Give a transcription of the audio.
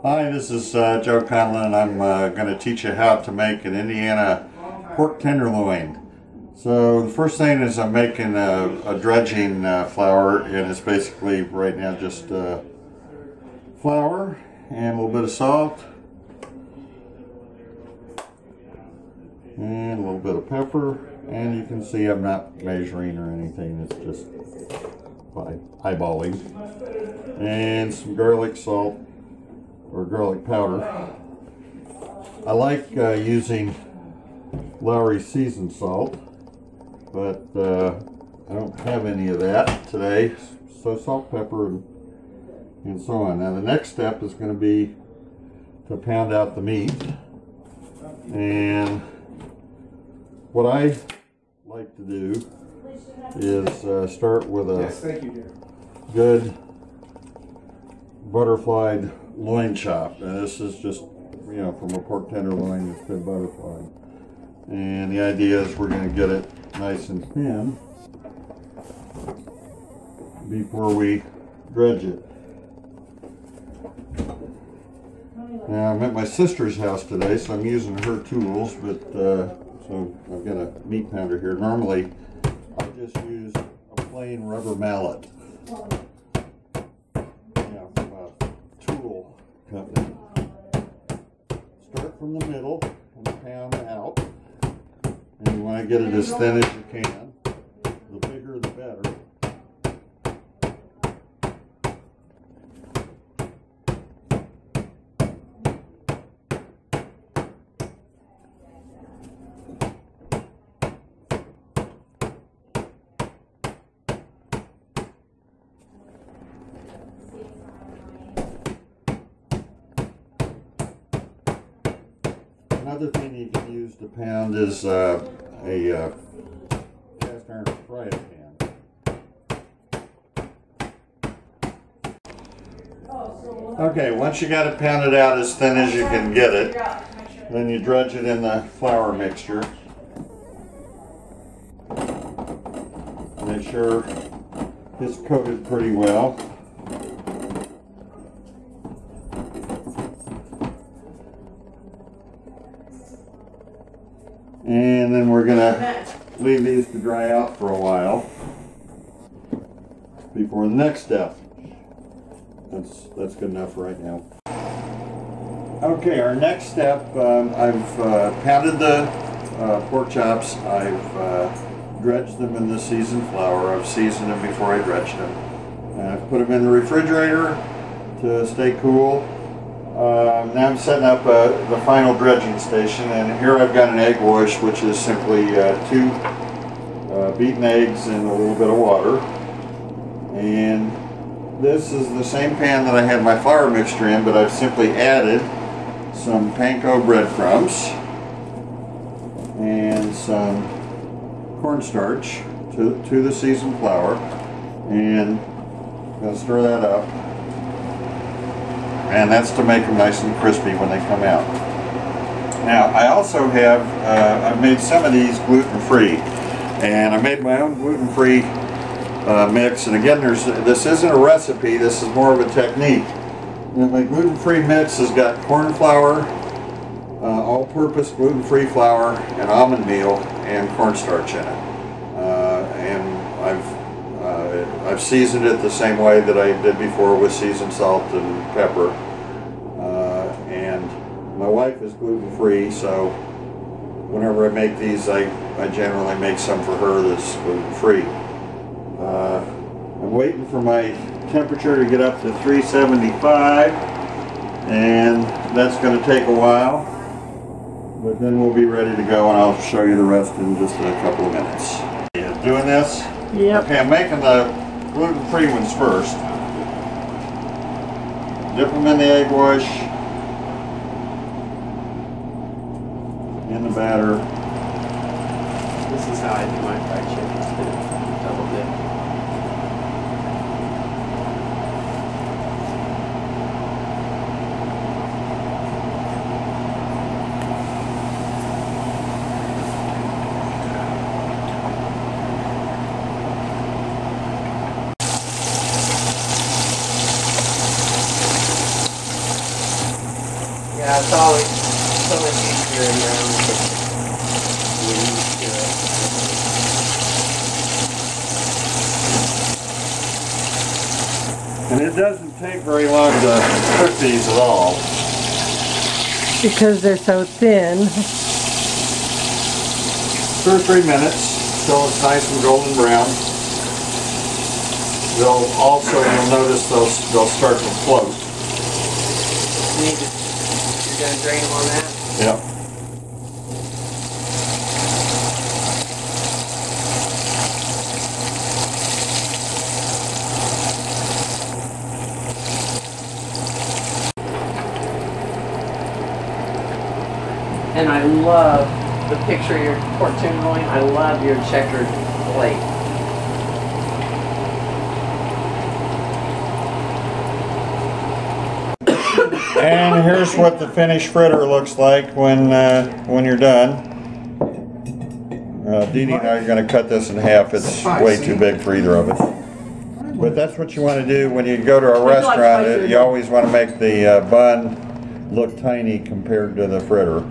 Hi, this is Joe Conlon, and I'm going to teach you how to make an Indiana pork tenderloin. So the first thing is I'm making a dredging flour, and it's basically right now just flour and a little bit of salt and a little bit of pepper, and you can see I'm not measuring or anything, it's just by eyeballing, and some garlic salt or garlic powder. I like using Lowry seasoned salt, but I don't have any of that today, so salt, pepper, and so on. Now the next step is going to be to pound out the meat, and what I like to do is start with a good butterflied loin chop. And this is just, you know, from a pork tenderloin that's been butterflied. And the idea is we're going to get it nice and thin before we dredge it. Now I'm at my sister's house today, so I'm using her tools, but so I've got a meat pounder here. Normally I just use a plain rubber mallet. Company. Start from the middle and pound out, and you want to get it as thin as you can. The bigger the better. Another thing you can use to pound is a cast iron frying pan. Okay, once you got it pounded out as thin as you can get it, then you dredge it in the flour mixture. Make sure it's coated pretty well. And then we're going to leave these to dry out for a while before the next step. That's good enough right now. Okay, our next step, I've pounded the pork chops. I've dredged them in the seasoned flour. I've seasoned them before I dredged them. And I've put them in the refrigerator to stay cool. Now I'm setting up the final dredging station, and here I've got an egg wash, which is simply 2 beaten eggs and a little bit of water. And this is the same pan that I had my flour mixture in, but I've simply added some panko breadcrumbs and some cornstarch to the seasoned flour, and I'm going to stir that up. And that's to make them nice and crispy when they come out. Now I also have, I've made some of these gluten-free, and I made my own gluten-free mix. And again, this isn't a recipe, this is more of a technique. And my gluten-free mix has got corn flour, all-purpose gluten-free flour, and almond meal, and cornstarch in it. And I've seasoned it the same way that I did before, with seasoned salt and pepper. And my wife is gluten-free, so whenever I make these, I generally make some for her that's gluten-free. I'm waiting for my temperature to get up to 375, and that's going to take a while, but then we'll be ready to go, and I'll show you the rest in just a couple of minutes. Doing this? Yep. Okay, I'm making the gluten-free ones first. Dip them in the egg wash, in the batter. This is how I do my fried chickens too. Double dip. Yeah, it's always so much easier in your own kitchen. You're used to it. And it doesn't take very long to cook these at all. Because they're so thin. 2 or 3 minutes till it's nice and golden brown. They'll also, you'll notice they'll start to float. You're going to drain them on that? Yep. And I love the picture of your pork tenderloin. I love your checkered plate. And here's what the finished fritter looks like when you're done. Dee Dee and I are going to cut this in half. It's way too big for either of us. But that's what you want to do when you go to a restaurant. You always want to make the bun look tiny compared to the fritter.